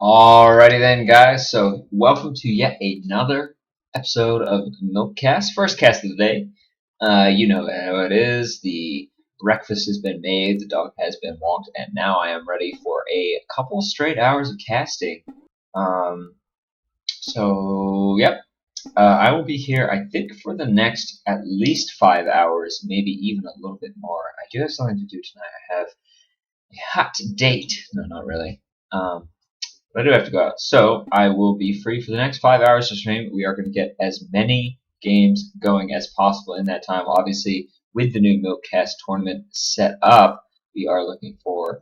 Alrighty then, guys. So, welcome to yet another episode of m1lkcast, first cast of the day. You know how it is. The breakfast has been made, the dog has been walked, and now I am ready for a couple straight hours of casting. Yep. I will be here, I think, for the next at least 5 hours, maybe even a little bit more. I do have something to do tonight. I have a hot date. No, not really. But I do have to go out. So I will be free for the next 5 hours to stream. We are going to get as many games going as possible in that time. Obviously, with the new m1lkcast tournament set up, we are looking for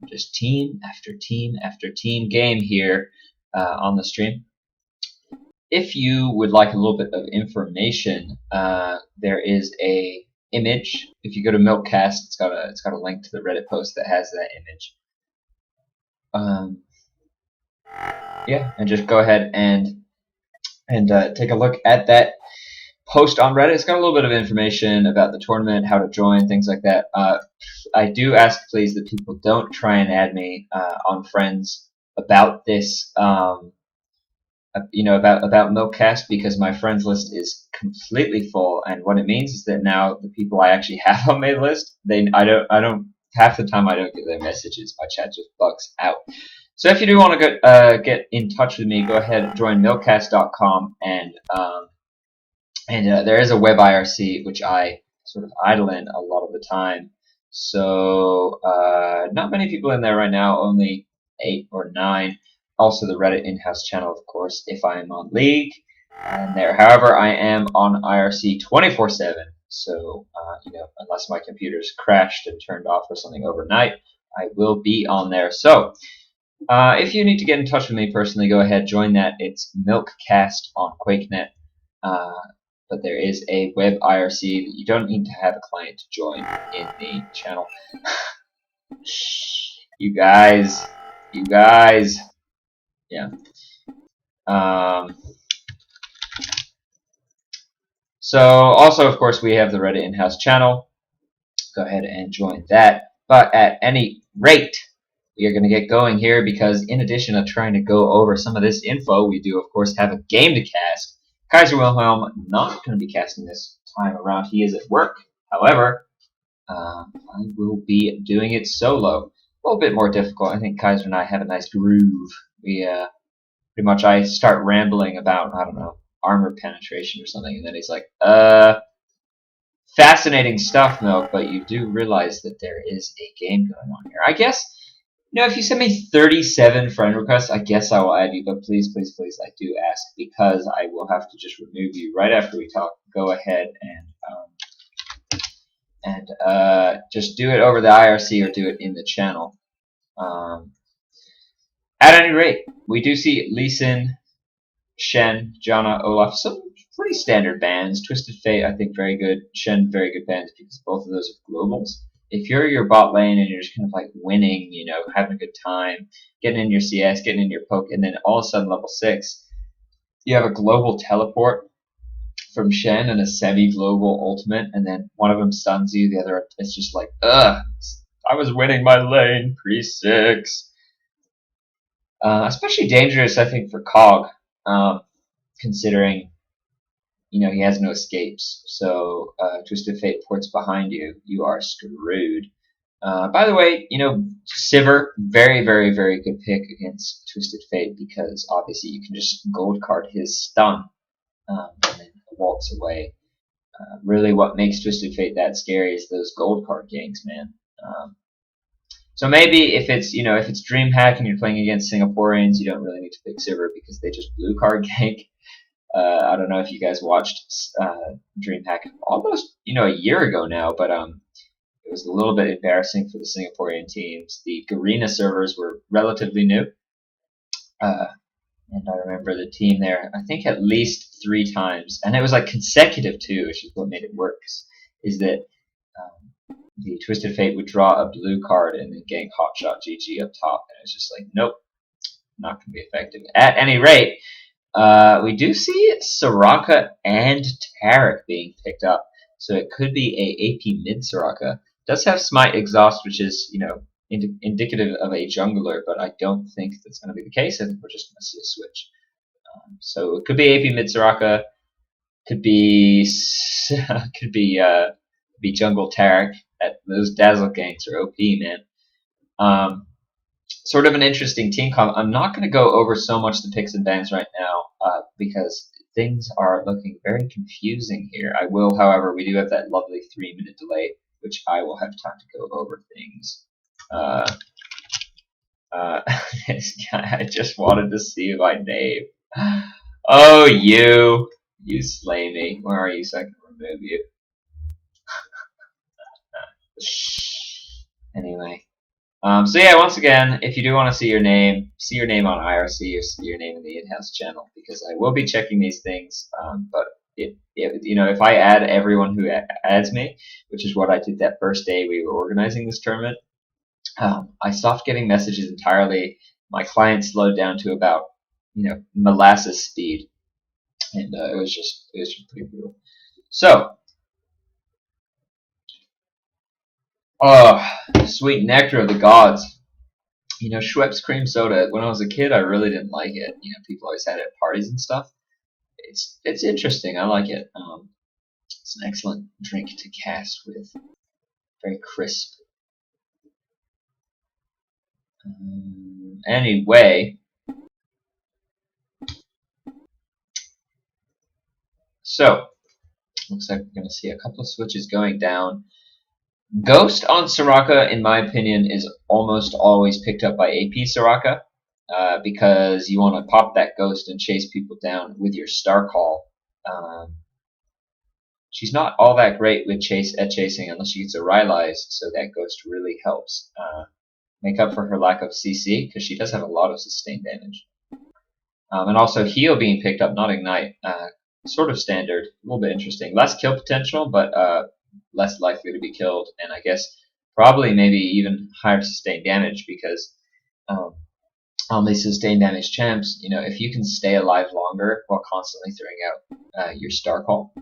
just team after team after team game here on the stream. If you would like a little bit of information, there is a image. If you go to m1lkcast, it's got a link to the Reddit post that has that image. Yeah, and just go ahead and take a look at that post on Reddit. It's got a little bit of information about the tournament, how to join, things like that. I do ask, please, that people don't try and add me on friends about this, about m1lkcast, because my friends list is completely full, and what it means is that now the people I actually have on my list, I don't half the time I don't get their messages. My chat just bugs out. So if you do want to get in touch with me, go ahead and join m1lkcast.com, and there is a web IRC which I sort of idle in a lot of the time. So not many people in there right now, only 8 or 9. Also the Reddit in-house channel, of course, if I am on League, and there. However, I am on IRC 24/7. So unless my computer's crashed and turned off or something overnight, I will be on there. So. If you need to get in touch with me personally, go ahead, join that. It's m1lkcast on QuakeNet. But there is a web IRC that you don't need to have a client to join in the channel. You guys. Yeah. So also, of course, we have the Reddit in-house channel. Go ahead and join that. But at any rate, we are going to get going here because in addition to trying to go over some of this info, we do, of course, have a game to cast. Kaiser Wilhelm not going to be casting this time around. He is at work. However, I will be doing it solo. A little bit more difficult. I think Kaiser and I have a nice groove. We pretty much I start rambling about, I don't know, armor penetration or something, and then he's like, fascinating stuff, Milk, but you do realize that there is a game going on here. I guess, if you send me 37 friend requests, I guess I will add you, but please, please, please, I do ask, because I will have to just remove you right after we talk. Go ahead and just do it over the IRC or do it in the channel. At any rate, we do see Lee Sin, Shen, Jana, Olaf, some pretty standard bands. Twisted Fate, I think, very good. Shen, very good bands because both of those are globals. If you're your bot lane and you're just kind of like winning, having a good time, getting in your CS, getting in your poke, and then all of a sudden level 6, you have a global teleport from Shen and a semi-global ultimate, and then one of them stuns you, the other, it's just like, ugh, I was winning my lane pre-6. Especially dangerous, I think, for Cog, considering he has no escapes. So Twisted Fate ports behind you, you are screwed. By the way, Sivir, very, very, very good pick against Twisted Fate because obviously you can just gold card his stun and then waltz away. Really, what makes Twisted Fate that scary is those gold card ganks, man. So maybe if it's DreamHack and you're playing against Singaporeans, you don't really need to pick Sivir because they just blue card gank. I don't know if you guys watched DreamHack almost a year ago now, but it was a little bit embarrassing for the Singaporean teams. The Garena servers were relatively new, and I remember the team there, I think at least 3 times, and it was like consecutive too, which is what made it work. Is that the Twisted Fate would draw a blue card and then gank Hotshot GG up top, and it's just like, nope, not going to be effective. At any rate. We do see Soraka and Taric being picked up, so it could be a AP mid Soraka. Does have Smite Exhaust, which is indicative of a jungler, but I don't think that's going to be the case. I think we're just going to see a switch. So it could be AP mid Soraka, could be be jungle Taric. Those Dazzle ganks are OP, man. Sort of an interesting team comp. I'm not going to go over so much the picks and bans right now because things are looking very confusing here. I will, however, we do have that lovely 3-minute delay, which I will have time to go over things. This guy, I just wanted to see my name. Oh, you slay me. Where are you so I can remove you? Anyway. So yeah, once again, if you do want to see your name on IRC or see your name in the in-house channel, because I will be checking these things. But if I add everyone who adds me, which is what I did that first day we were organizing this tournament, I stopped getting messages entirely. My client slowed down to about molasses speed, and it was just pretty brutal. So. Oh, sweet nectar of the gods. Schweppes cream soda. When I was a kid, I really didn't like it. People always had it at parties and stuff. It's interesting. I like it. It's an excellent drink to cast with. Very crisp. Anyway. So, looks like we're going to see a couple of switches going down. Ghost on Soraka, in my opinion, is almost always picked up by AP Soraka because you want to pop that Ghost and chase people down with your Star Call. She's not all that great with chasing unless she gets a Rylai's, so that Ghost really helps make up for her lack of CC because she does have a lot of sustained damage. And also heal being picked up, not ignite. Sort of standard, a little bit interesting. Less kill potential, but less likely to be killed, and I guess probably maybe even higher sustained damage because on these sustained damage champs, if you can stay alive longer while constantly throwing out your Star Call,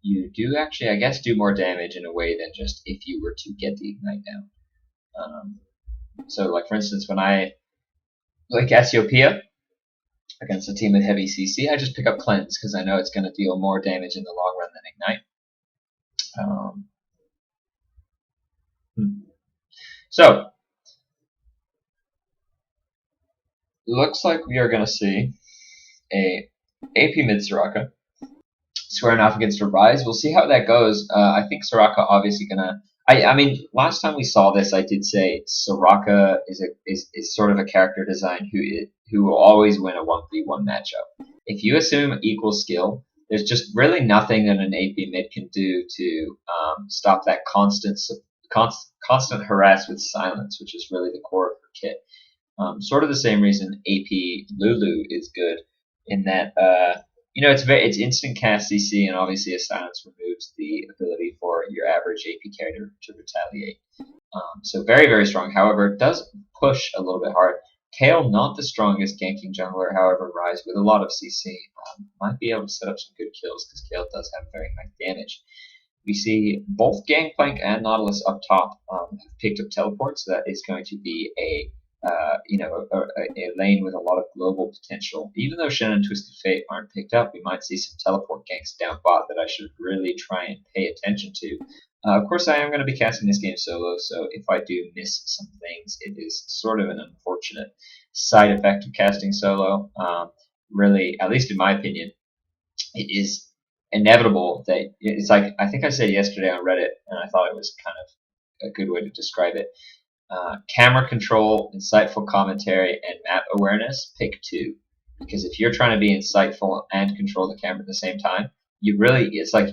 you do actually, I guess, do more damage in a way than just if you were to get the ignite down. So, like for instance, when I play Cassiopeia against a team with heavy CC, I just pick up Cleanse because I know it's going to deal more damage in the long run than Ignite. So, looks like we are going to see a AP mid Soraka squaring off against a Rise. We'll see how that goes. I think Soraka obviously going to... I mean, last time we saw this, I did say Soraka is sort of a character design who will always win a 1v1 matchup. If you assume equal skill, there's just really nothing that an AP mid can do to stop that constant harass with silence, which is really the core of her kit. Sort of the same reason AP Lulu is good in that it's instant cast CC, and obviously a silence removes the ability for your average AP character to retaliate. So very, very strong. However, it does push a little bit hard. Kale, not the strongest ganking jungler, however, Rise with a lot of CC might be able to set up some good kills because Kale does have very high damage. We see both Gangplank and Nautilus up top have picked up teleport, so that is going to be a lane with a lot of global potential. Even though Shen and Twisted Fate aren't picked up, we might see some teleport ganks down bot that I should really try and pay attention to. Of course, I am going to be casting this game solo, so if I do miss some things, it is sort of an unfortunate side effect of casting solo. Really, at least in my opinion, it is inevitable that it's like, I think I said yesterday on Reddit, and I thought it was kind of a good way to describe it. Camera control, insightful commentary, and map awareness, pick 2. Because if you're trying to be insightful and control the camera at the same time, it's like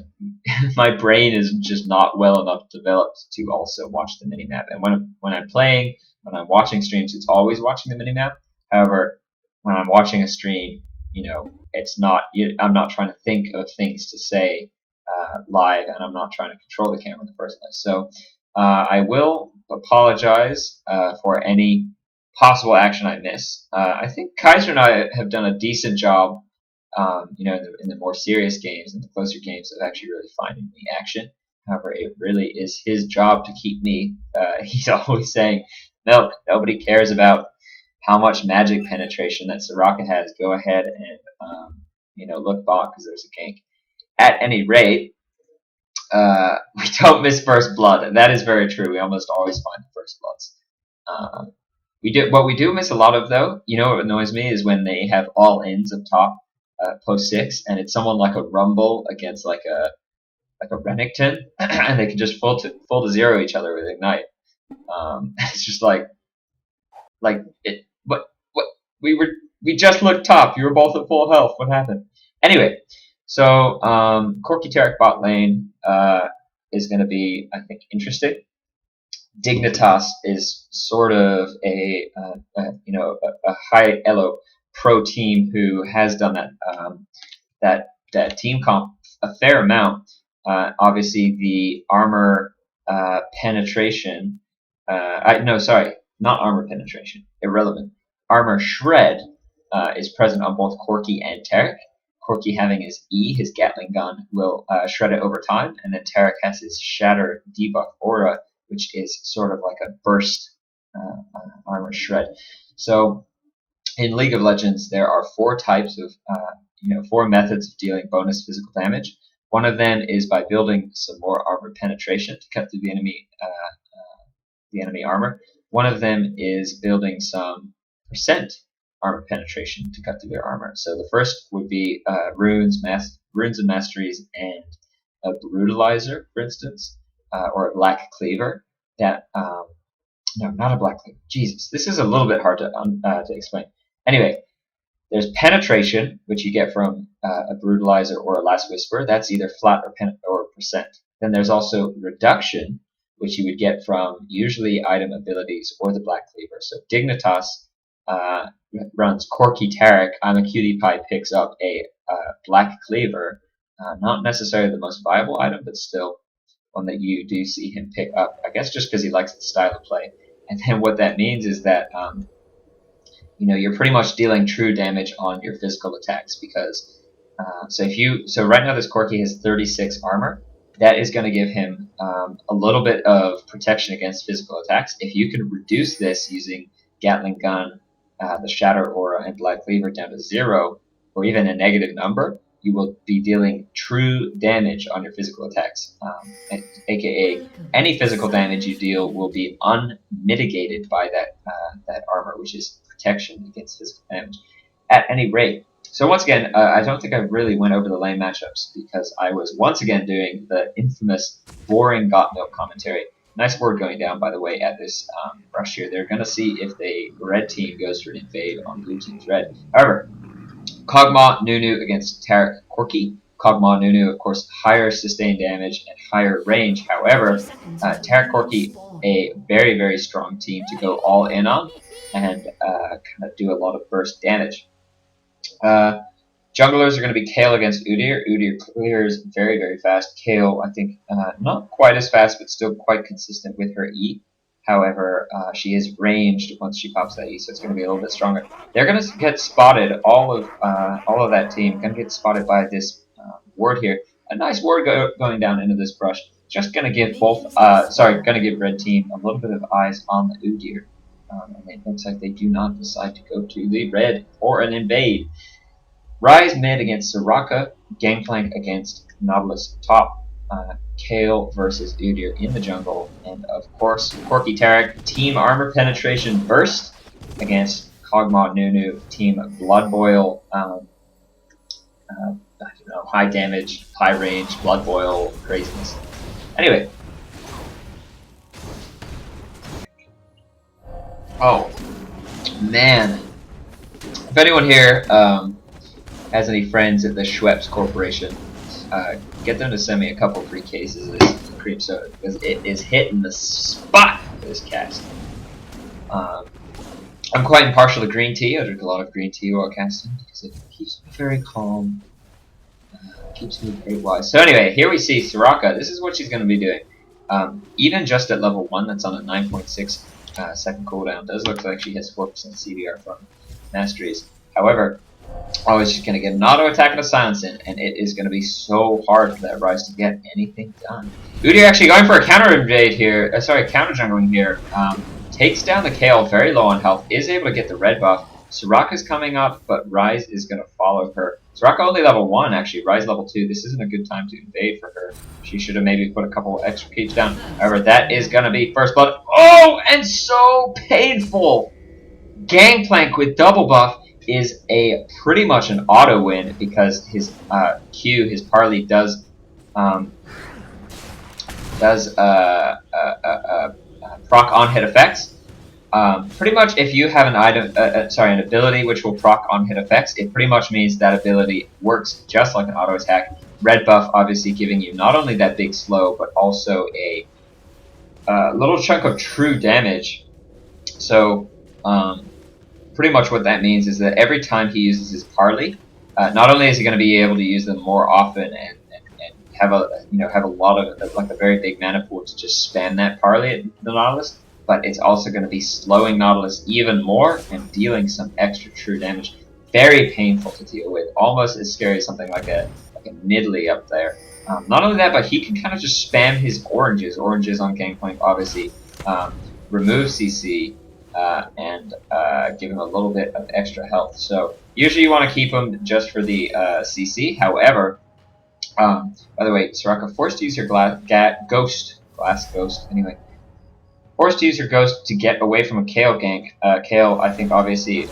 my brain is just not well enough developed to also watch the minimap. And when I'm playing, when I'm watching streams, it's always watching the minimap. However, when I'm watching a stream, it's not. I'm not trying to think of things to say live, and I'm not trying to control the camera in the first place. So I will apologize for any possible action I miss. I think Kaiser and I have done a decent job, in the more serious games and the closer games of actually really finding the action. However, it really is his job to keep me. He's always saying, Milk. Nobody cares about how much magic penetration that Soraka has. Go ahead and look bot because there's a gank. At any rate, we don't miss first blood. That is very true. We almost always find the first bloods. What we do miss a lot of though. You know what annoys me is when they have all ins up top, post 6, and it's someone like a Rumble against like a Renekton, and they can just full to zero each other with Ignite. It's just like it. What we just looked top. You were both at full health. What happened? Anyway, so Corki Taric bot lane is going to be, I think, interesting. Dignitas is sort of a high elo pro team who has done that team comp a fair amount. Obviously, the armor penetration. Not armor penetration. Irrelevant. Armor shred is present on both Corki and Taric. Corki having his E, his Gatling gun, will shred it over time, and then Taric has his Shatter debuff aura, which is sort of like a burst armor shred. So in League of Legends, there are 4 types of, 4 methods of dealing bonus physical damage. One of them is by building some more armor penetration to cut through the enemy armor. One of them is building some percent armor penetration to cut through their armor. So the first would be runes and masteries, and a brutalizer, for instance, or a black cleaver. That no, not a black cleaver. Jesus, this is a little bit hard to explain. Anyway, there's penetration, which you get from a brutalizer or a last whisper. That's either flat or percent. Then there's also reduction, which you would get from usually item abilities or the black cleaver. So Dignitas runs Corki Taric. I'm a Cutie Pie picks up a black cleaver. Not necessarily the most viable item, but still one that you do see him pick up, I guess just because he likes the style of play. And then what that means is that you're pretty much dealing true damage on your physical attacks, because so right now this Corki has 36 armor. That is going to give him a little bit of protection against physical attacks. If you can reduce this using Gatling gun, the Shatter aura, and Black Cleaver down to 0, or even a negative number, you will be dealing true damage on your physical attacks, aka any physical damage you deal will be unmitigated by that armor, which is protection against physical damage. At any rate, so once again, I don't think I really went over the lane matchups because I was once again doing the infamous boring got milk commentary. Nice word going down, by the way, at this rush here. They're going to see if the red team goes for an invade on blue team's red. However, Kog'Maw Nunu against Taric Corki. Kog'Maw Nunu, of course, higher sustained damage and higher range. However, Taric Corki, a very, very strong team to go all in on and kind of do a lot of burst damage. Junglers are going to be Kayle against Udyr. Udyr clears very, very fast. Kayle, I think, not quite as fast, but still quite consistent with her E. However, she is ranged once she pops that E, so it's going to be a little bit stronger. They're going to get spotted. All of that team going to get spotted by this ward here. A nice ward going down into this brush. Just going to give going to give red team a little bit of eyes on the Udyr. And it looks like they do not decide to go to the red or an invade. Ryze mid against Soraka, Gangplank against Nautilus top, Kayle versus Udyr in the jungle, and of course Corki Taric team armor penetration burst against Kog'Maw Nunu team Blood Boil, high damage, high range, Blood Boil craziness. Anyway, oh man, if anyone here has any friends at the Schweppes Corporation, get them to send me a couple free cases of this cream soda, because it is hitting the spot for this cast. I'm quite impartial to green tea. I drink a lot of green tea while casting because it keeps me very calm, keeps me very wise. So anyway, here we see Soraka. This is what she's going to be doing. Even just at level 1, that's on a 9.6 second cooldown, does look like she has 4% CDR from masteries. However, she's going to get an auto attack and a silence in, and it is going to be so hard for that Ryze to get anything done. Udyr actually going for a counter invade here, counter jungling here, takes down the Kale very low on health, is able to get the red buff. Soraka's coming up, but Rise is going to follow her. Soraka only level 1, actually. Rise level 2. This isn't a good time to invade for her. She should have maybe put a couple extra keeps down. However, that is going to be first blood. Oh, and so painful! Gangplank with double buff is a pretty much an auto win because his Q, his parley does proc on hit effects. Pretty much, if you have an item, an ability which will proc on hit effects, it pretty much means that ability works just like an auto attack. Red buff, obviously, giving you not only that big slow, but also a little chunk of true damage. So, pretty much what that means is that every time he uses his parley, not only is he going to be able to use them more often and have a lot of like a very big mana pool to just spam that parley at the Nautilus, but it's also going to be slowing Nautilus even more and dealing some extra true damage. Very painful to deal with, almost as scary as something like a Nidalee up there. Not only that, but he can kind of just spam his oranges on Gangplank, obviously, remove CC, and give him a little bit of extra health. So usually you want to keep him just for the CC. However, by the way, Soraka, forced to use your glass ghost, anyway. Forced to use your ghost to get away from a Kale gank. Kale, I think, obviously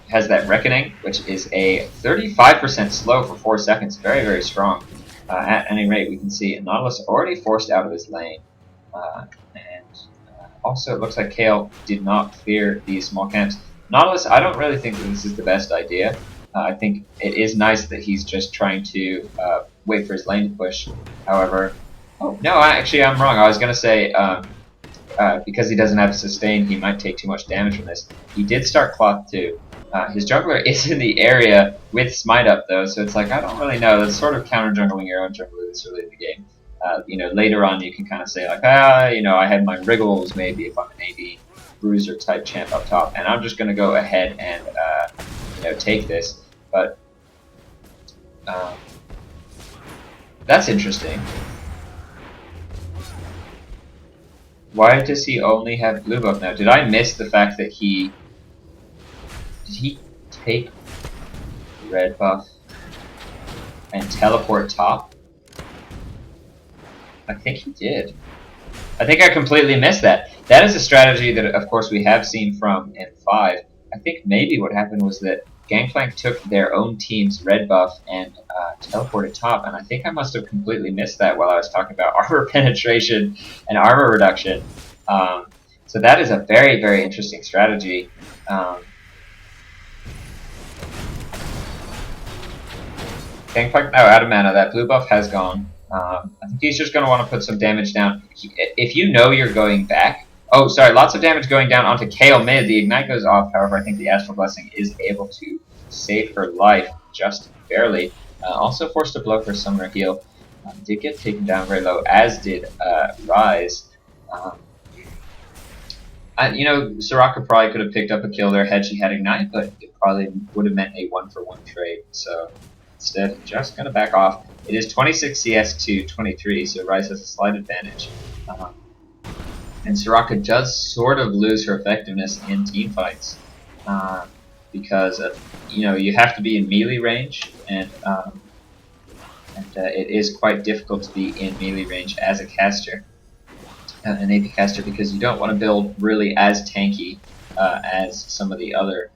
has that Reckoning, which is a 35% slow for 4 seconds. Very, very strong. At any rate, we can see Nautilus already forced out of his lane. Also, it looks like Kale did not clear these small camps. Nautilus, I don't really think that this is the best idea. I think it is nice that he's just trying to wait for his lane to push. However, oh, no, I'm wrong. I was going to say, because he doesn't have sustain, he might take too much damage from this. He did start Cloth too. His jungler is in the area with Smite up though, so it's like, I don't really know. That's sort of counter-jungling your own jungler this early in the game. Later on you can kind of say like, I had my Wriggles maybe if I'm an AD bruiser type champ up top, and I'm just going to go ahead and, take this. But, that's interesting. Why does he only have blue buff now? Did I miss the fact that did he take red buff and teleport top? I think he did. I think I completely missed that. That is a strategy that, of course, we have seen from M5. I think maybe what happened was that Gangplank took their own team's red buff and teleported top, and I think I must have completely missed that while I was talking about armor penetration and armor reduction. So that is a very, very interesting strategy. Gangplank now out of mana. That blue buff has gone. I think he's just going to want to put some damage down. If you know you're going back... Oh, sorry, lots of damage going down onto Kale mid. The Ignite goes off, however, I think the Astral Blessing is able to save her life just barely. Also forced to blow her Summoner Heal. Did get taken down very low, as did Rise. Soraka probably could have picked up a kill there had she had Ignite, but it probably would have meant a 1-for-1 trade. So instead, just going to back off. It is 26 CS to 23, so Rise has a slight advantage. And Soraka does sort of lose her effectiveness in team fights because you have to be in melee range, and it is quite difficult to be in melee range as a caster, an AP caster, because you don't want to build really as tanky as some of the other,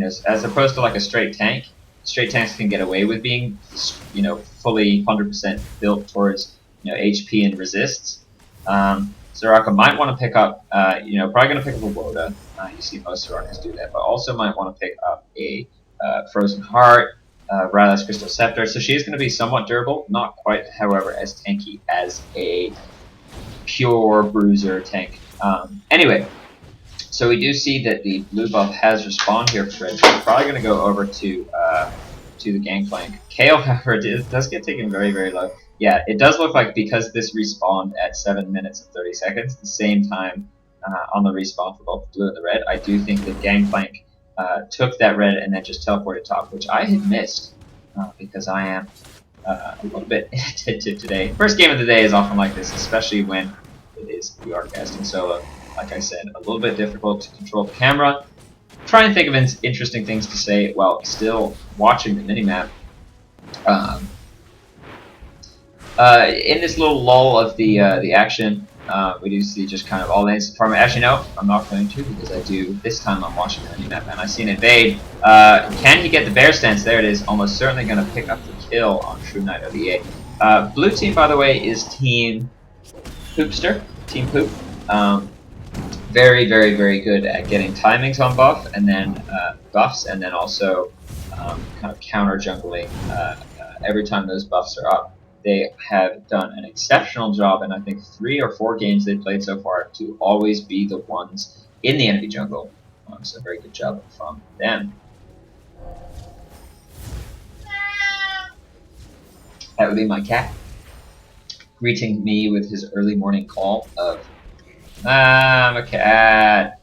as opposed to like a straight tank. Straight tanks can get away with being, fully 100% built towards, HP and resists. Soraka might want to pick up, probably going to pick up a Woda. You see most Sorakas do that, but also might want to pick up a Frozen Heart, Ryla's Crystal Scepter. So she is going to be somewhat durable, not quite, however, as tanky as a pure bruiser tank. Anyway, so we do see that the blue buff has respawned here for red. So we're probably going to go over to the Gangplank. Kale, however, does get taken very, very low. Yeah, it does look like because this respawned at 7 minutes and 30 seconds, the same time on the respawn for both the blue and the red, I do think that Gangplank took that red and then just teleported top, which I had missed because I am a little bit inattentive today. First game of the day is often like this, especially when it is you are casting solo. like I said, a little bit difficult to control the camera. Try and think of interesting things to say while still watching the minimap. In this little lull of the action, we do see just kind of all the instant farming. Actually, no, I'm not going to, because I do this time I'm watching the minimap, and I see an invade. Can he get the bear stance? There it is. Almost certainly going to pick up the kill on True Knight ODA. Blue team, by the way, is Team Poopster, Team Poop. Very, very, very good at getting timings on buff, and then buffs, and then also kind of counter jungling every time those buffs are up. They have done an exceptional job, and I think 3 or 4 games they've played so far, to always be the ones in the enemy jungle. So very good job from them. That would be my cat, greeting me with his early morning call of, I'm a cat.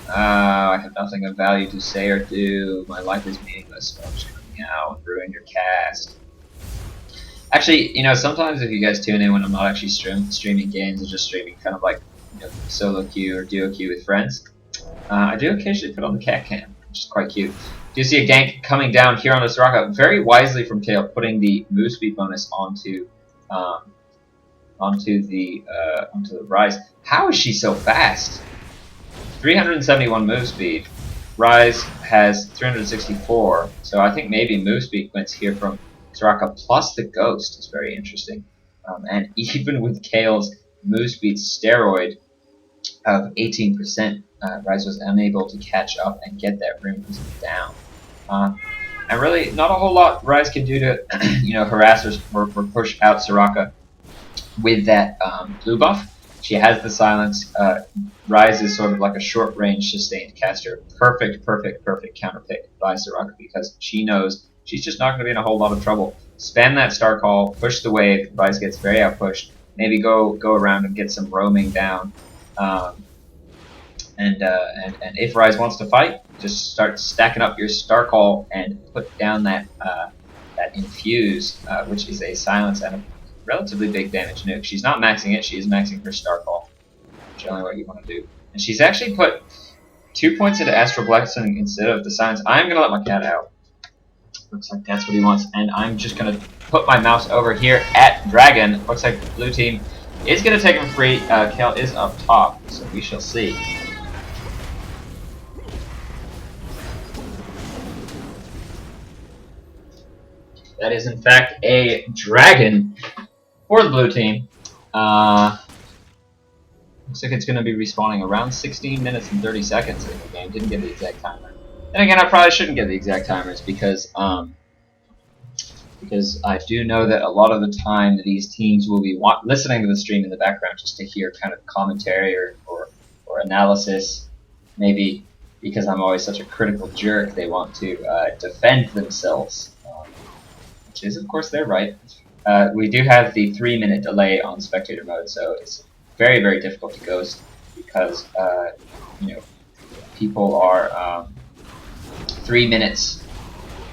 Oh, I have nothing of value to say or do. My life is meaningless, so I'm just going to meow and ruin your cast. Actually, you know, sometimes if you guys tune in when I'm not actually streaming games, or just streaming kind of like, you know, solo queue or duo queue with friends, I do occasionally put on the cat cam, which is quite cute. Do you see a gank coming down here on this Soraka? Very wisely from Kale, putting the move speed bonus onto the Ryze. How is she so fast? 371 move speed. Ryze has 364, so I think maybe move speed wins here from Soraka plus the Ghost is very interesting. And even with Kale's move speed steroid of 18%, Ryze was unable to catch up and get that rune down. And really, not a whole lot Ryze can do to, you know, harass or push out Soraka with that blue buff. She has the silence. Ryze is sort of like a short-range sustained caster. Perfect counter pick by Soraka, because she knows she's just not going to be in a whole lot of trouble. Spam that star call, push the wave. Ryze gets very outpushed. Maybe go around and get some roaming down. And if Ryze wants to fight, just start stacking up your star call and put down that infuse, which is a silence and a relatively big damage nuke. She's not maxing it, she is maxing her star call. Generally what you want to do. And she's actually put 2 points into Astral Blessing instead of the silence. I'm gonna let my cat out. Looks like that's what he wants. And I'm just gonna put my mouse over here at Dragon. Looks like blue team is gonna take him free. Kale is up top, so we shall see. That is in fact a Dragon for the blue team. Looks like it's going to be respawning around 16 minutes and 30 seconds in the game. Didn't get the exact timer. Then again, I probably shouldn't get the exact timers because I do know that a lot of the time these teams will be listening to the stream in the background just to hear kind of commentary or analysis. Maybe because I'm always such a critical jerk, they want to defend themselves, which is of course their right. We do have the 3-minute delay on spectator mode, so it's very, very difficult to ghost because you know, people are 3 minutes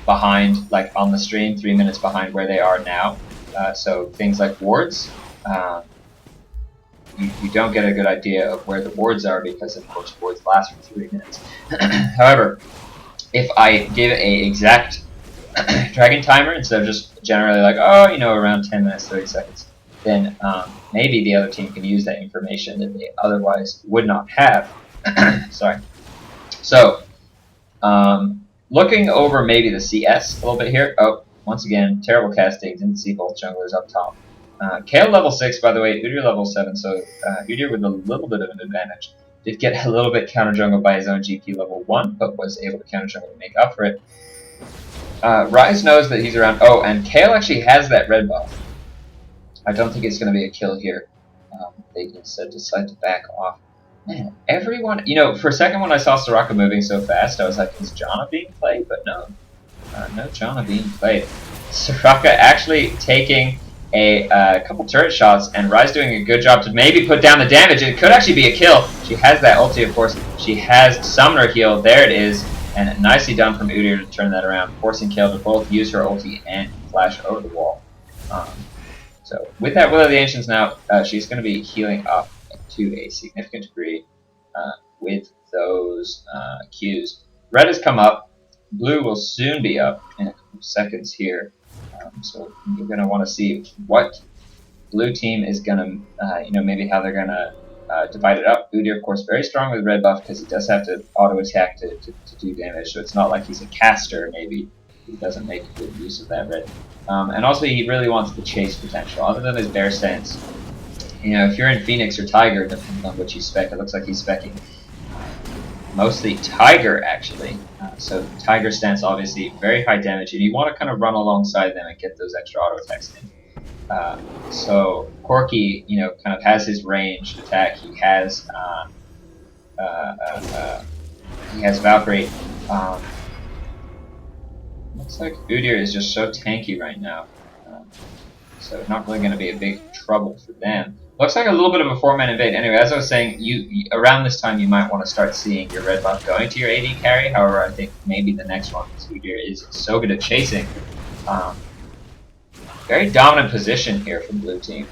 behind, like on the stream, 3 minutes behind where they are now. So things like wards, you don't get a good idea of where the wards are because, of course, wards last for 3 minutes. However, if I give a exact Dragon timer instead of just generally like, oh, you know, around 10 minutes, 30 seconds, then maybe the other team can use that information that they otherwise would not have. Sorry. So, looking over maybe the CS a little bit here. Oh, once again, terrible casting. Didn't see both junglers up top. Kale level 6, by the way, Udyr level 7, so Udyr with a little bit of an advantage. Did get a little bit counter jungled by his own GP level 1, but was able to counter jungle to make up for it. Ryze knows that he's around. Oh, and Kale actually has that red buff. I don't think it's going to be a kill here. They instead decide to back off. Man, everyone... You know, for a second when I saw Soraka moving so fast, I was like, is Janna being played? But no. No Janna being played. Soraka actually taking a couple turret shots, and Ryze doing a good job to maybe put down the damage. It could actually be a kill. She has that ulti, of course. She has Summoner heal. There it is. And nicely done from Udyr to turn that around, forcing Kale to both use her ulti and flash over the wall. So with that Will of the Ancients now, she's going to be healing up to a significant degree. with those Qs. Red has come up. Blue will soon be up in a couple of seconds here. So you're going to want to see what blue team is going to, maybe how they're going to divide it up. Udyr, of course, very strong with red buff because he does have to auto attack to do damage. So it's not like he's a caster, maybe. He doesn't make good use of that red. And also, he really wants the chase potential. Other than his bear stance, if you're in Phoenix or Tiger, depending on which you spec, it looks like he's specking mostly Tiger, actually. So Tiger stance, obviously, very high damage, and you want to kind of run alongside them and get those extra auto attacks in. So Corki, kind of has his ranged attack. He has Valkyrie. Looks like Udyr is just so tanky right now, so not really going to be a big trouble for them. Looks like a little bit of a 4-man invade. Anyway, as I was saying, you around this time you might want to start seeing your red buff going to your AD carry. However, I think maybe the next one, because Udyr is so good at chasing. Very dominant position here from blue team.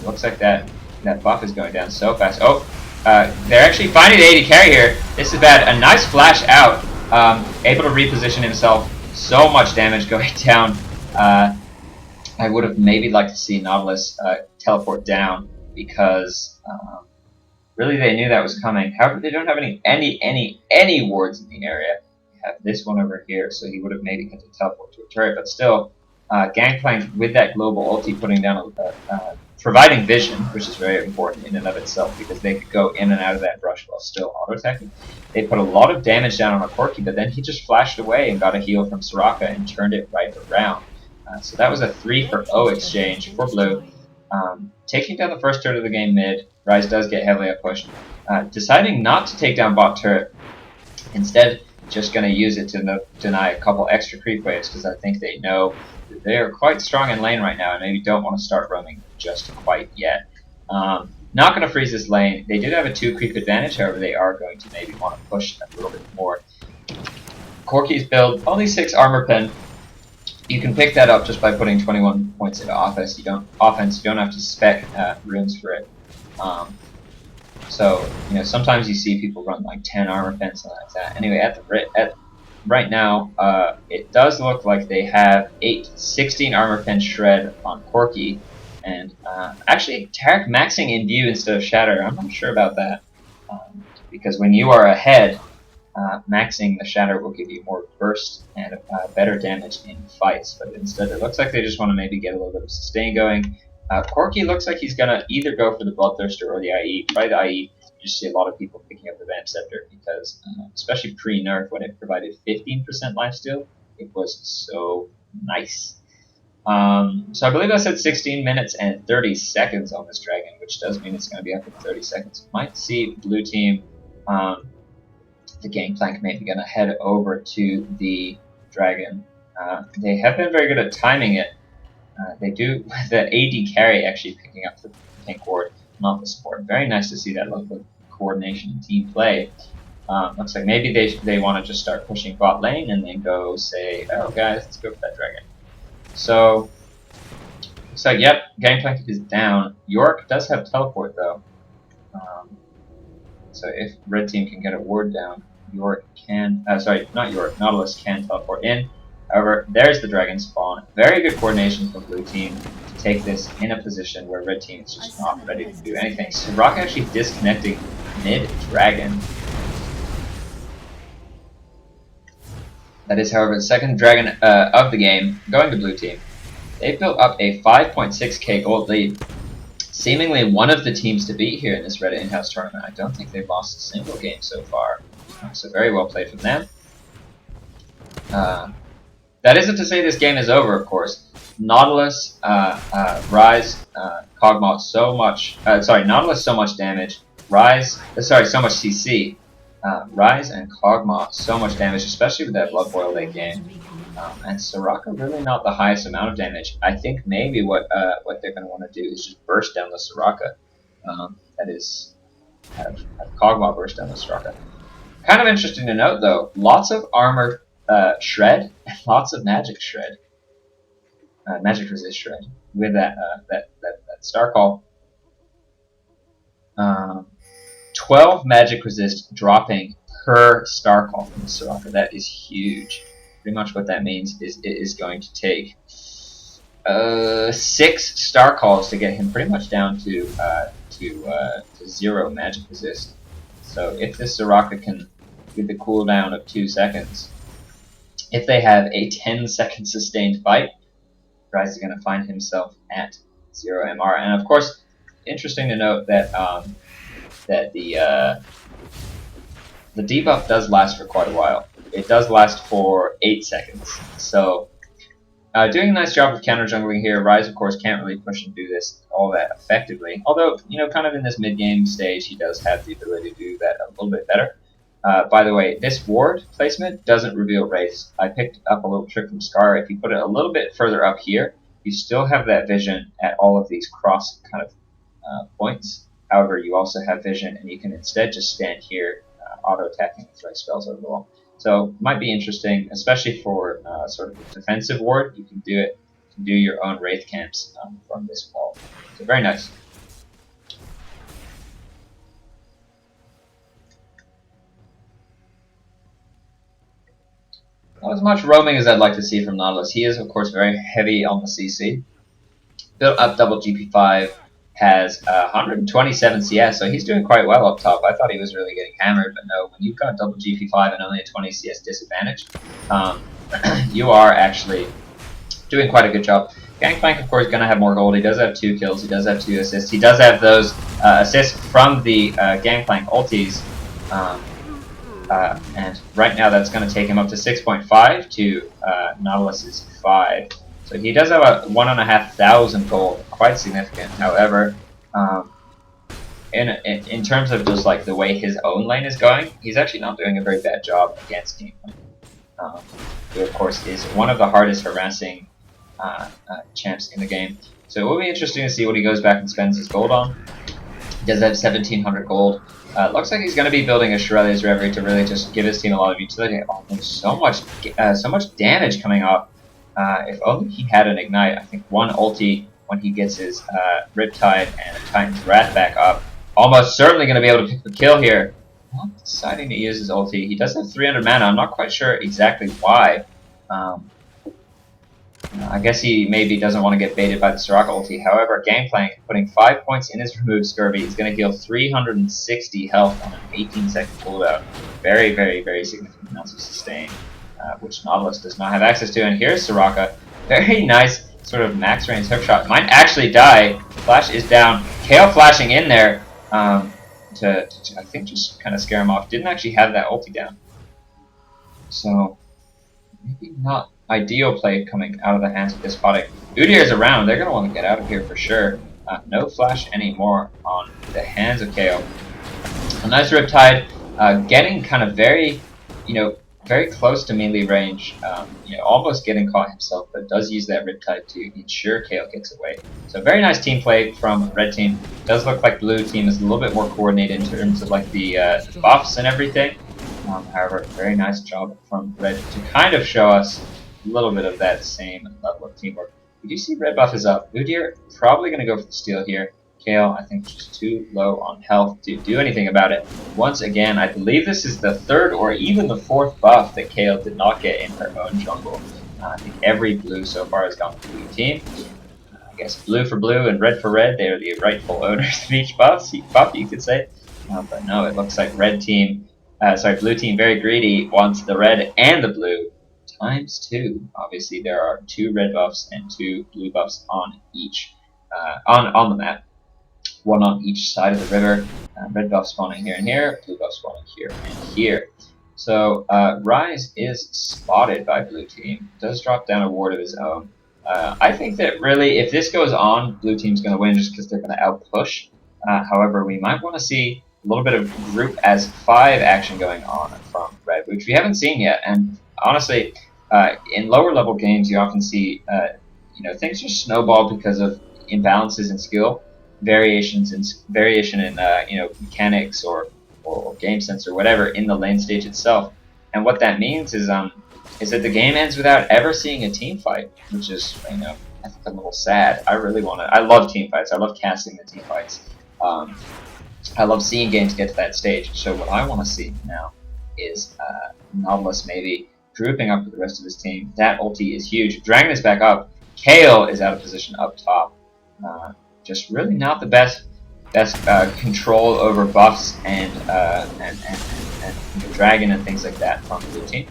Looks like that buff is going down so fast. Oh, they're actually finding the AD carry here. This is bad. A nice flash out. Able to reposition himself. So much damage going down. I would have maybe liked to see Nautilus teleport down because really they knew that was coming. However, they don't have any wards in the area. They have this one over here, so he would have maybe had to teleport to a turret. But still, Gangplank with that global ulti putting down, providing vision, which is very important in and of itself because they could go in and out of that brush while still auto attacking. They put a lot of damage down on a Corki, but then he just flashed away and got a heal from Soraka and turned it right around. So that was a 3-for-0 exchange for blue. Taking down the first turret of the game mid, Ryze does get heavily outpushed. Deciding not to take down bot turret, instead just going to use it to deny a couple extra creep waves because I think they know that they are quite strong in lane right now and maybe don't want to start roaming just quite yet. Not going to freeze this lane. They did have a 2 creep advantage, however they are going to maybe want to push a little bit more. Corki's build, only 6 armor pen. You can pick that up just by putting 21 points into offense. You don't have to spec runes for it. So sometimes you see people run like 10 armor pens, something like that. Anyway, right now, it does look like they have 16 armor pen shred on Corki, and actually Tarek maxing in view instead of shatter. I'm not sure about that because when you are ahead, maxing the shatter will give you more burst and better damage in fights, but instead it looks like they just want to maybe get a little bit of sustain going. Corki looks like he's going to either go for the Bloodthirster or the IE. Probably the IE. You just see a lot of people picking up the Vamp Scepter because, especially pre-nerf when it provided 15% lifesteal, it was so nice. So I believe I said 16 minutes and 30 seconds on this dragon, which does mean it's going to be up in 30 seconds. Might see blue team, the Gangplank maybe going to head over to the dragon. They have been very good at timing it. They do the AD carry actually picking up the pink ward, not the support. Very nice to see that level of coordination and team play. Looks like maybe they want to just start pushing bot lane and then go say, oh guys, let's go for that dragon. So looks like, yep, Gangplank is down. York does have teleport though. So if red team can get a ward down, York can, Nautilus can teleport in. However, there's the dragon spawn. Very good coordination from blue team to take this in a position where red team is just not ready to do anything. So Rock actually disconnecting mid-dragon. That is, however, the second dragon of the game going to blue team. They built up a 5.6k gold lead. Seemingly one of the teams to beat here in this Reddit in-house tournament. I don't think they've lost a single game so far. So very well played from them. That isn't to say this game is over, of course. Nautilus, Ryze, Kog'Maw so much... Nautilus so much damage. Ryze... so much CC. Ryze and Kog'Maw so much damage, especially with that Blood Boil late game. And Soraka really not the highest amount of damage. I think maybe what they're going to want to do is just burst down the Soraka. That is, have Kog'Maw burst down the Soraka. Kind of interesting to note though, lots of armor shred and lots of magic shred. Magic resist shred with that Star Call. 12 magic resist dropping per star call from the Soraka. That is huge. Pretty much what that means is it is going to take 6 star calls to get him pretty much down to 0 magic resist. So if this Soraka can get the cooldown of 2 seconds, if they have a 10-second sustained fight, Rise is going to find himself at 0 MR. And of course, interesting to note that that the debuff does last for quite a while. It does last for 8 seconds. So doing a nice job of counter jungling here. Rise, of course, can't really push and do this all that effectively. Although, kind of in this mid-game stage, he does have the ability to do that a little bit better. By the way, this ward placement doesn't reveal Wraiths. I picked up a little trick from Scar. If you put it a little bit further up here, you still have that vision at all of these cross kind of points. However, you also have vision, and you can instead just stand here, auto-attacking with Wraith spells over the wall. So, might be interesting, especially for sort of a defensive ward. You can do it. You can do your own Wraith camps from this wall. So, very nice. Not as much roaming as I'd like to see from Nautilus. He is, of course, very heavy on the CC. Built up double GP5, has 127 CS, so he's doing quite well up top. I thought he was really getting hammered, but no, when you've got double GP5 and only a 20 CS disadvantage, you are actually doing quite a good job. Gangplank, of course, is going to have more gold. He does have 2 kills. He does have 2 assists. He does have those assists from the Gangplank ultis. And right now that's going to take him up to 6.5 to Nautilus's 5. So he does have a 1,500 gold, quite significant. However, in terms of just like the way his own lane is going, he's actually not doing a very bad job against Gangplank, who of course is one of the hardest harassing champs in the game. So it will be interesting to see what he goes back and spends his gold on. He does have 1,700 gold. Looks like he's going to be building a Shirley's Reverie to really just give his team a lot of utility. Oh, there's so much damage coming off. If only he had an Ignite. I think one ulti when he gets his Riptide and Titan's Wrath back up. Almost certainly going to be able to pick the kill here. Not deciding to use his ulti. He does have 300 mana. I'm not quite sure exactly why. I guess he maybe doesn't want to get baited by the Soraka ulti. However, Gangplank, putting 5 points in his remove Scurvy, is going to heal 360 health on an 18-second cooldown. Very, very, very significant amounts of sustain, which Nautilus does not have access to. And here's Soraka. Very nice sort of max range hookshot. Might actually die. Flash is down. Kayle flashing in there to I think, just kind of scare him off. Didn't actually have that ulti down. So, maybe not ideal play coming out of the hands of Despotic. Udyr's around. They're going to want to get out of here for sure. No flash anymore on the hands of Kayle. A nice Riptide, getting kind of very, very close to melee range. Almost getting caught himself, but does use that Riptide to ensure Kayle kicks away. So very nice team play from Red Team. Does look like Blue Team is a little bit more coordinated in terms of like the buffs and everything. However, very nice job from Red to kind of show us a little bit of that same level of teamwork. We do see red buff is up. Udyr probably going to go for the steal here. Kayle, I think, just too low on health to do anything about it. Once again, I believe this is the 3rd or even the 4th buff that Kayle did not get in her own jungle. I think every blue so far has gone to Blue Team. I guess blue for blue and red for red, they are the rightful owners of each buff, you could say. But no, it looks like Blue Team very greedy, wants the red and the blue ×2. Obviously, there are 2 red buffs and 2 blue buffs on each on the map. 1 on each side of the river. Red buff spawning here and here, blue buff spawning here and here. So Rise is spotted by Blue Team. Does drop down a ward of his own. I think that really, if this goes on, Blue Team's going to win just because they're going to outpush. However, we might want to see a little bit of group as 5 action going on from Red, which we haven't seen yet. And honestly, in lower level games, you often see things just snowball because of imbalances in skill, variation in mechanics or game sense or whatever in the lane stage itself. And what that means is that the game ends without ever seeing a team fight, which is I think a little sad. I love team fights. I love casting the team fights. I love seeing games get to that stage. So what I want to see now is Nautilus maybe grouping up with the rest of his team. That ulti is huge. Dragon is back up. Kale is out of position up top. Just really not the best control over buffs and Dragon and things like that from the blue team.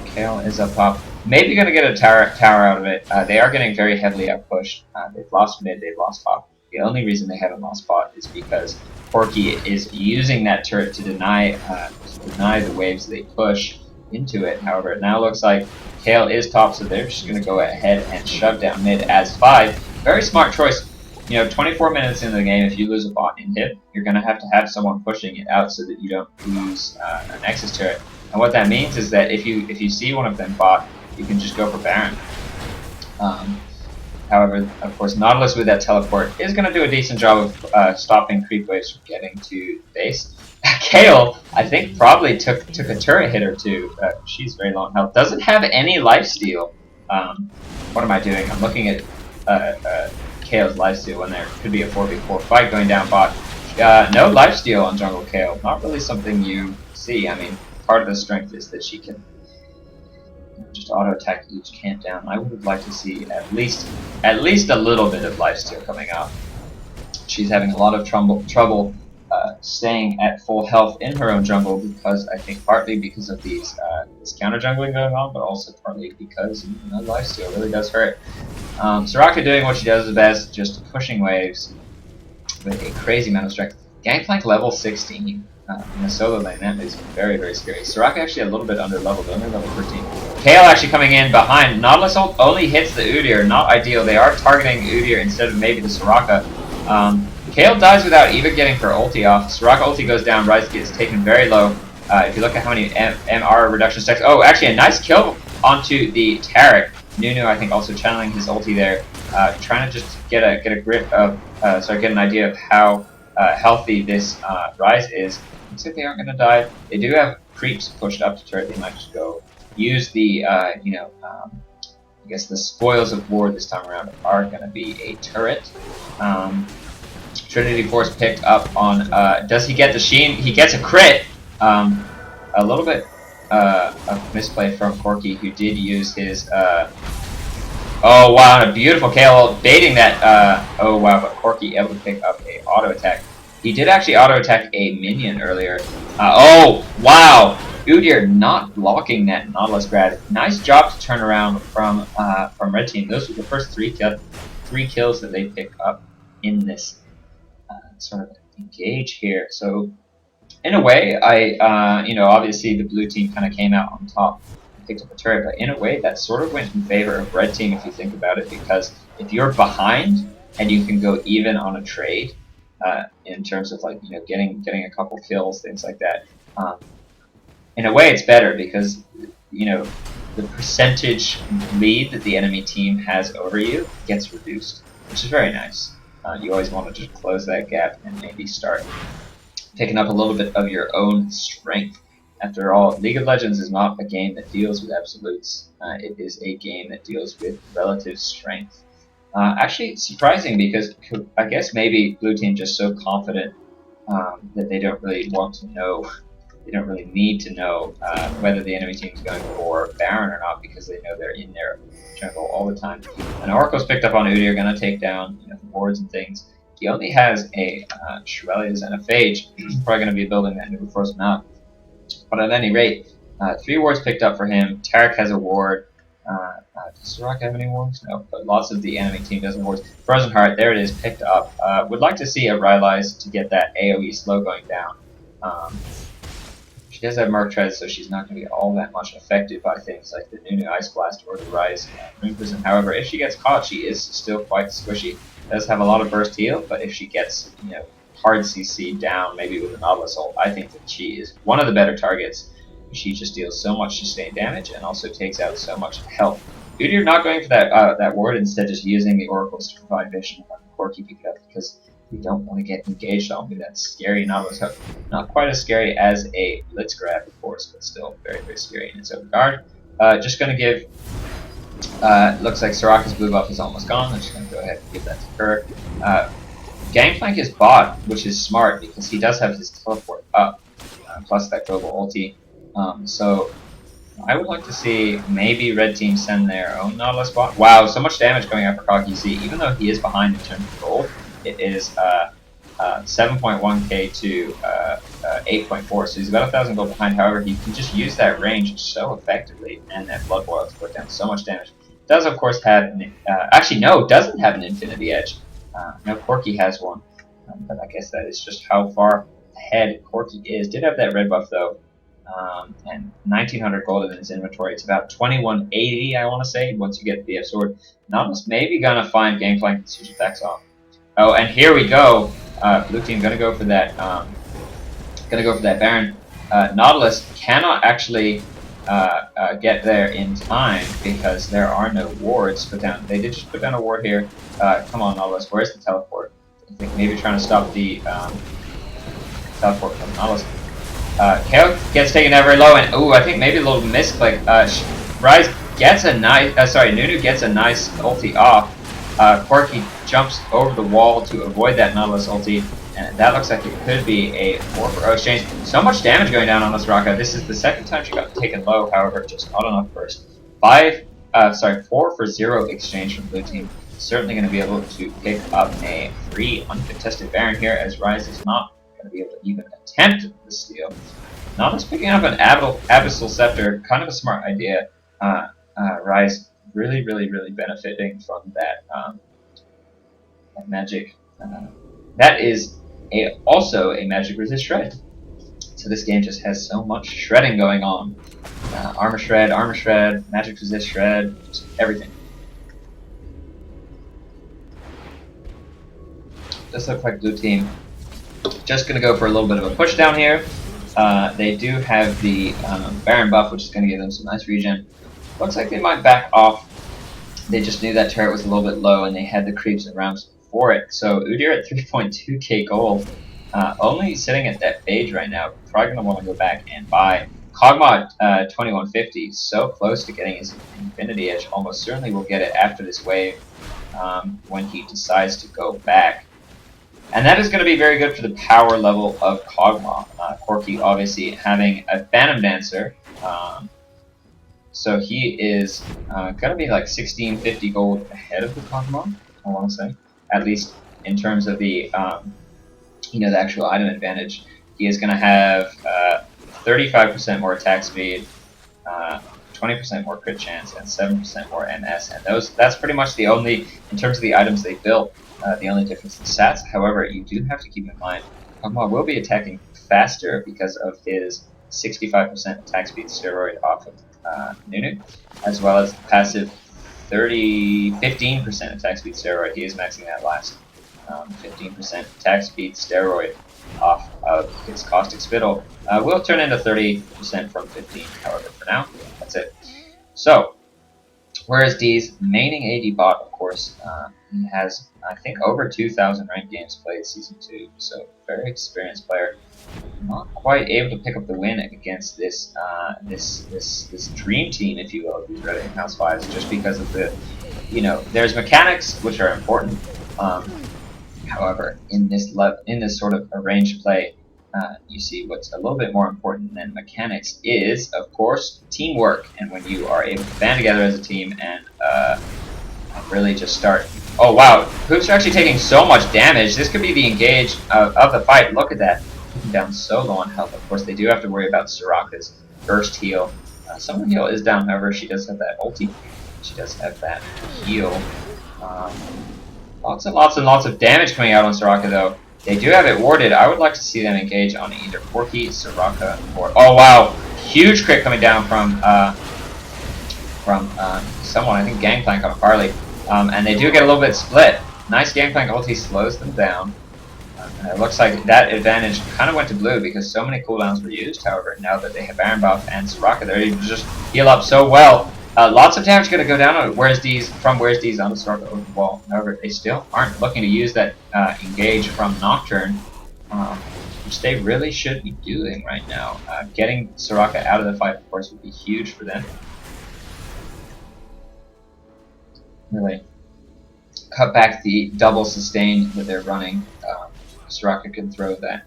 Kale is up top. Maybe going to get a tower out of it. They are getting very heavily outpushed. They've lost mid, they've lost top. The only reason they haven't lost bot is because Corki is using that turret to deny the waves they push into it. However, it now looks like Kale is top, so they're just going to go ahead and shove down mid as 5. Very smart choice. 24 minutes into the game, if you lose a bot in hit, you're going to have someone pushing it out so that you don't lose a Nexus turret. And what that means is that if you see one of them bot, you can just go for Baron. However, of course, Nautilus with that teleport is going to do a decent job of stopping creep waves from getting to base. Kale, I think, probably took a turret hit or two. She's very low in health. Doesn't have any lifesteal. What am I doing? I'm looking at Kale's lifesteal when there could be a 4v4 fight going down bot. No lifesteal on jungle Kale. Not really something you see. I mean, part of the strength is that she can just auto attack each camp down. I would like to see at least a little bit of lifesteal coming out. She's having a lot of trouble staying at full health in her own jungle because I think partly because of this counter jungling going on, but also partly because lifesteal really does hurt. Soraka doing what she does the best, just pushing waves with a crazy amount of strength. Gangplank level 16 in a solo lane, that is very, very scary. Soraka actually a little bit under leveled, only level 13. Kale actually coming in behind. Nautilus only hits the Udyr, not ideal. They are targeting Udyr instead of maybe the Soraka. Kale dies without even getting her ulti off. Soraka ulti goes down, Ryze gets taken very low. If you look at how many MR reduction stacks. Oh, actually a nice kill onto the Taric. Nunu, I think, also channeling his ulti there, trying to just get a grip of, get an idea of how healthy this Ryze is. Looks like they aren't going to die. They do have creeps pushed up to turret. They might just go use the, I guess the spoils of war this time around are going to be a turret. Trinity Force picked up on, does he get the Sheen? He gets a crit. A little bit of misplay from Corki, who did use his, oh wow, and a beautiful Kale baiting that, oh wow, but Corki able to pick up a auto attack. He did actually auto attack a minion earlier. Oh wow, Udyr not blocking that Nautilus grab. Nice job to turn around from Red Team. Those were the first three kills that they picked up in this sort of engage here. So in a way, obviously the blue team kind of came out on top and picked up a turret, but in a way that sort of went in favor of Red Team if you think about it, because if you're behind and you can go even on a trade, in terms of getting a couple kills, things like that, in a way it's better because the percentage lead that the enemy team has over you gets reduced, which is very nice. You always want to just close that gap and maybe start picking up a little bit of your own strength. After all, League of Legends is not a game that deals with absolutes. It is a game that deals with relative strength. Actually, surprising because I guess maybe Blue Team just so confident that they don't really want to know, they don't really need to know whether the enemy team is going for Baron or not, because they know they're in their jungle all the time. And Oracle's picked up on Udyr, going to take down the wards and things. He only has a Shurelya's and a Phage. Probably going to be building that new Frozen out. But at any rate, 3 wards picked up for him. Taric has a ward. Does Soraka have any wards? No, but lots of the enemy team doesn't have wards. Frozen Heart, there it is, picked up. Would like to see a Rylai's to get that AoE slow going down. She does have Merc Tread, so she's not going to be all that much affected by things like the Nunu Ice Blast or the Ryze Rune Prison. However, if she gets caught, she is still quite squishy. Does have a lot of burst heal, but if she gets hard CC down, maybe with an Nautilus ult, I think that she is one of the better targets. She just deals so much sustained damage and also takes out so much health. Udyr not going for that ward, instead just using the oracles to provide vision on Corki pick it up, because we don't want to get engaged on with that scary Nautilus hook. Not quite as scary as a Blitz grab, of course, but still very, very scary in its own regard. Just going to give. Looks like Soraka's blue buff is almost gone. I'm just going to go ahead and give that to her. Gangplank is bot, which is smart because he does have his teleport up, plus that global ulti. So I would like to see maybe red team send their own Nautilus bot. Wow, so much damage coming out for CogEZ. Even though he is behind in terms of gold, it is 7.1k to 8.4, so he's about 1,000 gold behind. However, he can just use that range so effectively and that Blood Boil to put down so much damage. Does of course have an, actually no, doesn't have an Infinity Edge. No, Corki has one, but I guess that is just how far ahead Corki is. Did have that red buff though, and 1,900 gold in his inventory. It's about 2,180, I want to say, once you get the BF sword. Nautilus maybe gonna find Gangplank and switch attacks off. Oh, and here we go. Blue team gonna go for that. Baron. Nautilus cannot actually get there in time because there are no wards put down. They did just put down a ward here. Come on, Nautilus. Where's the teleport? I think maybe trying to stop the teleport from Nautilus. KO gets taken down very low, and ooh, I think maybe a little misclick. Rise gets a nice. Nunu gets a nice ulti off. Corki jumps over the wall to avoid that Nautilus ulti, and that looks like it could be a 4-for-0 exchange. So much damage going down on this Soraka. This is the second time she got taken low, however, just not enough first. 4-for-0 exchange from blue team. Certainly going to be able to pick up a free uncontested Baron here, as Rise is not going to be able to even attempt the steal. Nautilus picking up an Abyssal Scepter, kind of a smart idea. Rise really benefiting from that, that magic. That is also a magic resist shred. So this game just has so much shredding going on. Armor shred, magic resist shred, just everything. Does look like blue team just going to go for a little bit of a push down here. They do have the Baron buff, which is going to give them some nice regen. Looks like they might back off. They just knew that turret was a little bit low, and they had the creeps and rounds for it. So Udyr at 3.2k gold, only sitting at that page right now. Probably going to want to go back and buy. Kog'Maw 2150, so close to getting his Infinity Edge. Almost certainly will get it after this wave when he decides to go back. And that is going to be very good for the power level of Kog'Maw. Corki obviously having a Phantom Dancer. So he is going to be like 1650 gold ahead of the Kog'Maw, I want to say. At least in terms of the, the actual item advantage. He is going to have 35% more attack speed, 20% more crit chance, and 7% more MS. And that's pretty much the only, in terms of the items they built, the only difference in stats. However, you do have to keep in mind, Kog'Maw will be attacking faster because of his 65% attack speed steroid off of Nunu, as well as the passive 15% attack speed steroid. He is maxing that last 15% attack speed steroid off of his caustic spittle. Will turn into 30% from 15, however, for now. That's it. So, whereas D's maining AD bot, of course, he has, I think, over 2,000 ranked games played Season 2, so very experienced player. Not quite able to pick up the win against this this dream team, if you will, these Red House 5s, just because of the, there's mechanics which are important. However, in this sort of arranged play, you see what's a little bit more important than mechanics is, of course, teamwork. And when you are able to band together as a team and really just start. Oh wow, Hoops are actually taking so much damage. This could be the engage of the fight. Look at that. Taking down so low on health. Of course, they do have to worry about Soraka's burst heal. Summer heal is down, however, she does have that ulti. She does have that heal. Lots and lots of damage coming out on Soraka, though. They do have it warded. I would like to see them engage on either Corki, Soraka, or... Oh, wow! Huge crit coming down from someone. I think Gangplank on Farley. And they do get a little bit split. Nice Gangplank ulti slows them down. And it looks like that advantage kind of went to blue because so many cooldowns were used. However, now that they have Baron buff and Soraka, they're able to just heal up so well. Lots of damage going to go down on Where's D's onto Soraka over the wall. However, they still aren't looking to use that engage from Nocturne, which they really should be doing right now. Getting Soraka out of the fight, of course, would be huge for them. Really cut back the double sustain that they're running Soraka can throw that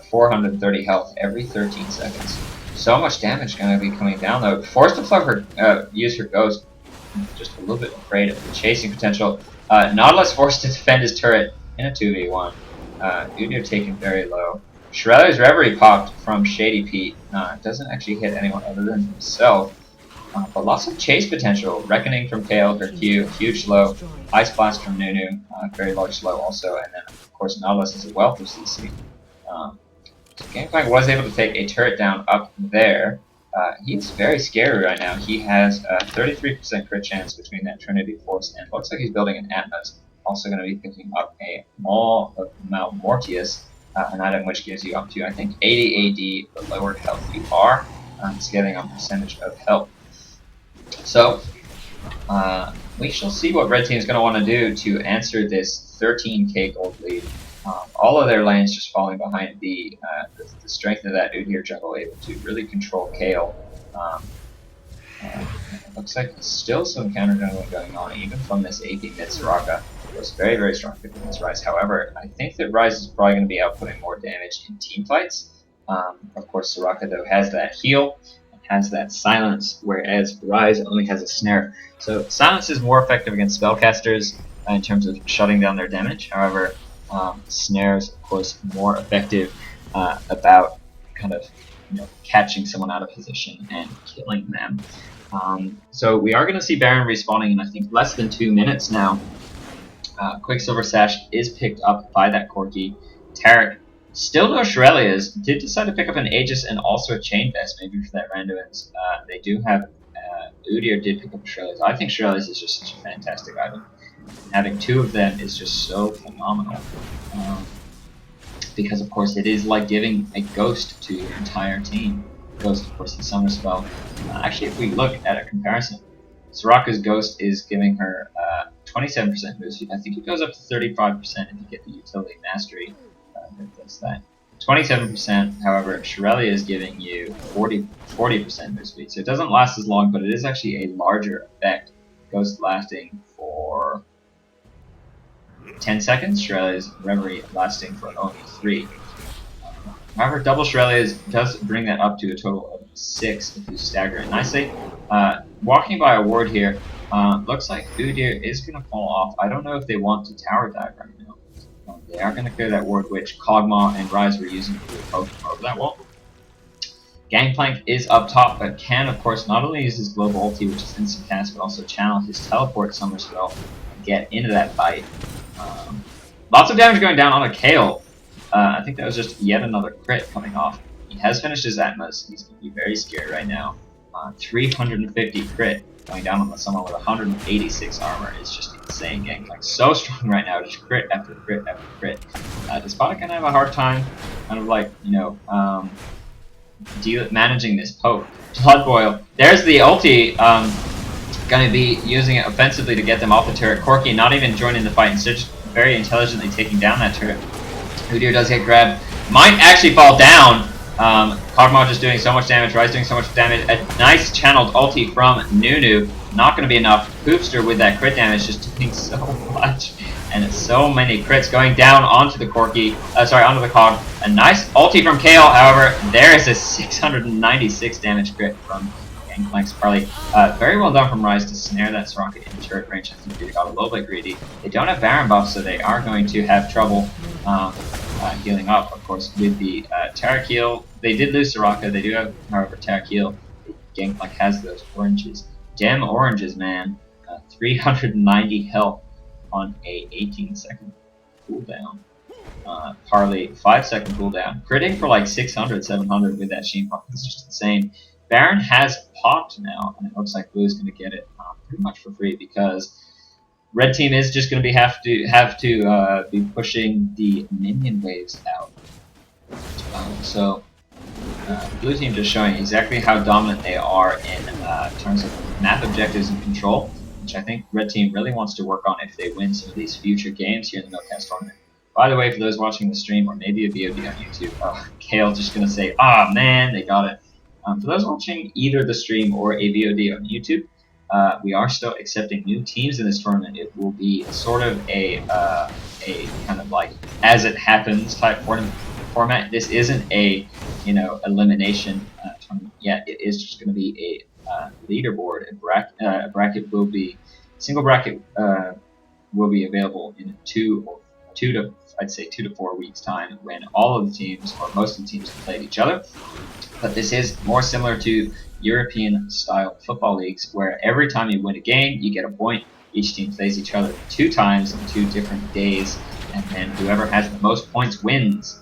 430 health every 13 seconds. So much damage going to be coming down though. Forced to plug her, use her ghost. Just a little bit afraid of the chasing potential. Nautilus forced to defend his turret in a 2v1. Udyr taken very low. Shirelli's Reverie popped from Shady Pete. Doesn't actually hit anyone other than himself. But lots of chase potential. Reckoning from Kale, her Q, huge slow. Ice Blast from Nunu, very large slow also. And then, of course, Nautilus is a wealth of CC. So Gangplank was able to take a turret down up there. He's very scary right now. He has a 33% crit chance between that Trinity Force, and looks like he's building an Atmos. Also going to be picking up a Maul of Malmortius, an item which gives you up to, I think, 80 AD the lower health you are, scaling on percentage of health. So, we shall see what Red Team is going to want to do to answer this 13k gold lead. All of their lanes just falling behind the strength of that Udyr jungle, able to really control Kale. It looks like there's still some counter jungling going on, even from this AP mid Soraka. It was very, very strong against Ryze. However, I think that Ryze is probably going to be outputting more damage in team fights. Of course, Soraka, though, has that heal and has that silence, whereas Ryze only has a snare. So silence is more effective against spellcasters in terms of shutting down their damage. However, snares, of course, more effective about kind of catching someone out of position and killing them. So we are going to see Baron respawning in, I think, less than 2 minutes now. Quicksilver Sash is picked up by that Corki. Tarek, still no Shirellias, did decide to pick up an Aegis and also a Chain Vest, maybe for that randomins. They do have, Udyr did pick up Shirellias. I think Shirellias is just such a fantastic item. Having 2 of them is just so phenomenal. Because, of course, it is like giving a ghost to your entire team. Ghost, of course, the summer spell. Actually, if we look at a comparison, Soraka's ghost is giving her 27% boost. I think it goes up to 35% if you get the utility mastery that does that. 27%, however, Shirelli is giving you 40% boost speed. So it doesn't last as long, but it is actually a larger effect. Ghost lasting for 10 seconds, Shirelli's Reverie lasting for only 3. However, double Shirelli's does bring that up to a total of 6 if you stagger it nicely. Walking by a ward here, looks like Udyr is going to fall off. I don't know if they want to tower dive right now. They are going to clear that ward, which Kog'Maw and Ryze were using to poke over that wall. Gangplank is up top, but can, of course, not only use his global ulti, which is instant cast, but also channel his teleport summer spell and get into that fight. Lots of damage going down on a Kale. I think that was just yet another crit coming off. He has finished his Atmos. He's going to be very scared right now. 350 crit going down on someone with 186 armor is just insane. Gangplank so strong right now, just crit after crit after crit. Despotic going to have a hard time, kind of like, managing this poke. Blood Boil. There's the ulti. Going to be using it offensively to get them off the turret. Corki not even joining the fight, instead just very intelligently taking down that turret. Udyr does get grabbed. Might actually fall down. Kog'Maw just doing so much damage. Ryze doing so much damage. A nice channeled ulti from Nunu. Not going to be enough. Hoopster with that crit damage just doing so much. And it's so many crits going down onto the Corki. Onto the Cog. A nice ulti from Kale. However, there is a 696 damage crit from Gangplank's Parley. Very well done from Ryze to snare that Soraka in turret range. I think they got a little bit greedy. They don't have Baron buff, so they are going to have trouble healing up, of course, with the Tarek heal. They did lose Soraka. They do have, however, Tarek heal. Gangplank has those oranges. Damn oranges, man. 390 health on a 18-second cooldown. Parley, 5-second cooldown. Critting for like 600, 700 with that Sheen pop. It's just insane. Baron has popped now, and it looks like Blue is going to get it pretty much for free, because Red Team is just going to have to be pushing the minion waves out. So Blue Team just showing exactly how dominant they are in terms of map objectives and control, which I think Red Team really wants to work on if they win some of these future games here in the m1lkcast tournament. By the way, for those watching the stream, or maybe a VOD on YouTube, Kale just going to say, man, they got it. For those watching either the stream or a VOD on YouTube, we are still accepting new teams in this tournament. It will be sort of a kind of like as it happens type format. This isn't a elimination tournament yet. It is just going to be a leaderboard. A bracket will be single bracket will be available in two to I'd say 2 to 4 weeks time when all of the teams or most of the teams have played each other. But this is more similar to European style football leagues where every time you win a game you get a point. Each team plays each other 2 times in 2 different days, and then whoever has the most points wins,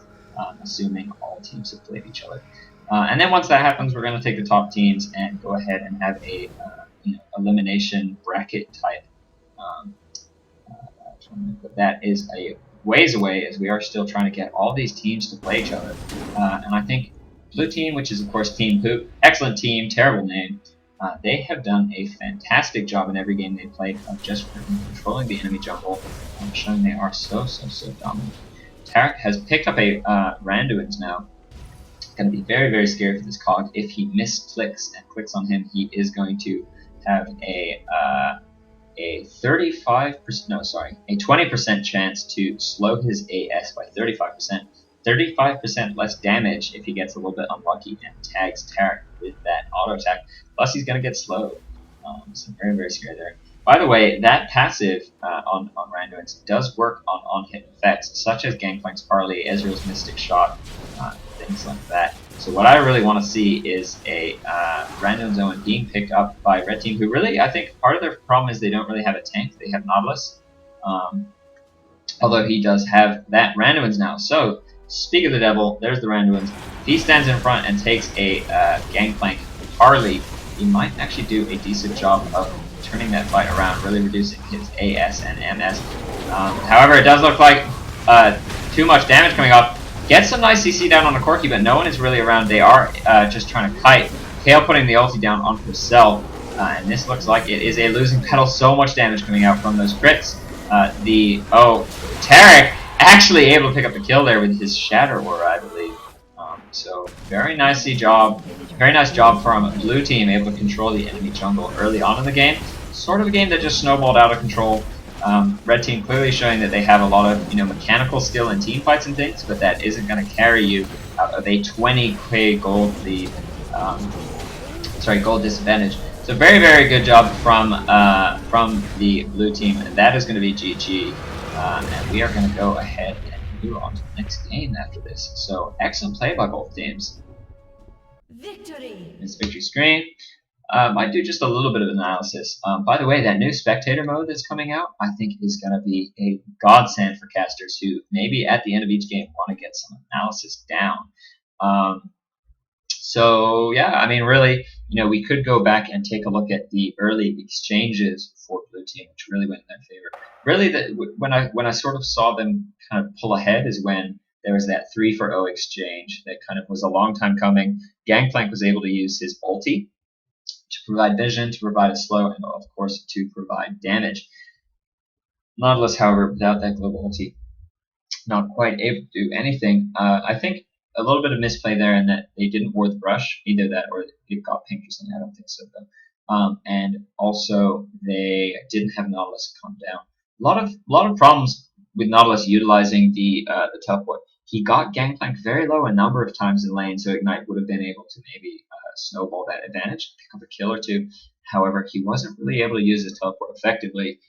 assuming all teams have played each other. And then once that happens, we're going to take the top teams and go ahead and have a elimination bracket type. But that is a ways away, as we are still trying to get all these teams to play each other. And I think Blue Team, which is of course Team Poop, excellent team, terrible name. They have done a fantastic job in every game they played of just controlling the enemy jungle, showing they are so dominant. Tarek has picked up a Randuin's now. Going to be very scared for this cog. If he misclicks and clicks on him, he is going to have a 20% chance to slow his AS by 35%. 35% less damage if he gets a little bit unlucky and tags Tarek with that auto attack. Plus, he's going to get slowed. So very scary there. By the way, that passive on Randuin's does work on on-hit effects, such as Gangplank's Parley, Ezreal's Mystic Shot, things like that. So what I really want to see is a random zone being picked up by Red Team, who really, I think, part of their problem is they don't really have a tank. They have Nautilus, although he does have that Randuin's now. So, speak of the devil, there's the Randuin's. If he stands in front and takes a Gangplank Parley, he might actually do a decent job of turning that fight around, really reducing his AS and MS. However, it does look like too much damage coming off. Gets some nice CC down on the Corki, but no one is really around. They are just trying to kite. Kale putting the ulti down on herself, and this looks like it is a losing battle. So much damage coming out from those crits. Tarek actually able to pick up the kill there with his Shatter Aura, I believe. So very nice job from Blue Team, able to control the enemy jungle early on in the game. Sort of a game that just snowballed out of control. Red Team clearly showing that they have a lot of mechanical skill in team fights and things, but that isn't going to carry you out of a 20k gold lead. Gold disadvantage. So very good job from the Blue Team, and that is going to be GG. And we are going to go ahead and move on to the next game after this. So excellent play by both teams. Victory. This victory screen. Might do just a little bit of analysis. By the way, that new spectator mode that's coming out, I think is going to be a godsend for casters who maybe at the end of each game want to get some analysis down. So yeah, I mean, really, we could go back and take a look at the early exchanges for Blue Team, which really went in their favor. Really, when I sort of saw them kind of pull ahead is when there was that 3-for-0 exchange that kind of was a long time coming. Gangplank was able to use his ulti to provide vision, to provide a slow, and of course to provide damage. Nautilus, however, without that global ulti, not quite able to do anything. I think a little bit of misplay there in that they didn't ward the brush, either that or it got pinged or something. I don't think so though. And also they didn't have Nautilus come down. A lot of problems with Nautilus utilizing the teleport. He got Gangplank very low a number of times in lane, so Ignite would have been able to maybe snowball that advantage, pick up a kill or two. However, he wasn't really able to use his teleport effectively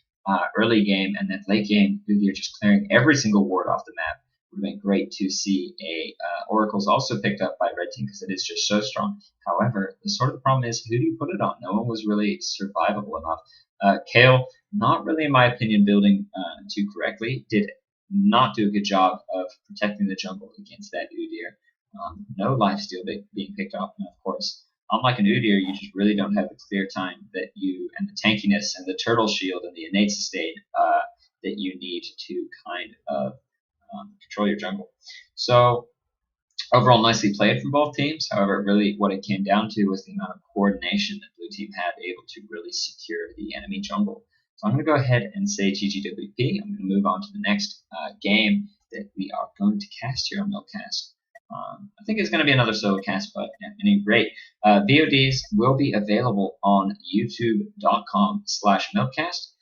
early game, and then late game, you're just clearing every single ward off the map. It would have been great to see a Oracle's also picked up by Red Team because it is just so strong. However, the problem is, who do you put it on? No one was really survivable enough. Kale, not really in my opinion building too correctly, did not do a good job of protecting the jungle against that Udyr. No lifesteal being picked off, and of course, unlike an Udyr, you just really don't have the clear time that and the tankiness and the turtle shield and the innate sustain that you need to kind of control your jungle. So overall, nicely played from both teams. However, really what it came down to was the amount of coordination that Blue Team had able to really secure the enemy jungle. So I'm going to go ahead and say GGWP. I'm going to move on to the next game that we are going to cast here on m1lkcast. I think it's going to be another solo cast, but at any rate, VODs will be available on youtube.com/milkcast.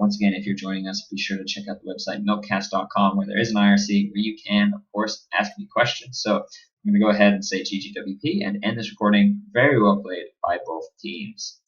Once again, if you're joining us, be sure to check out the website milkcast.com, where there is an IRC where you can, of course, ask me questions. So I'm going to go ahead and say GGWP and end this recording. Very well played by both teams.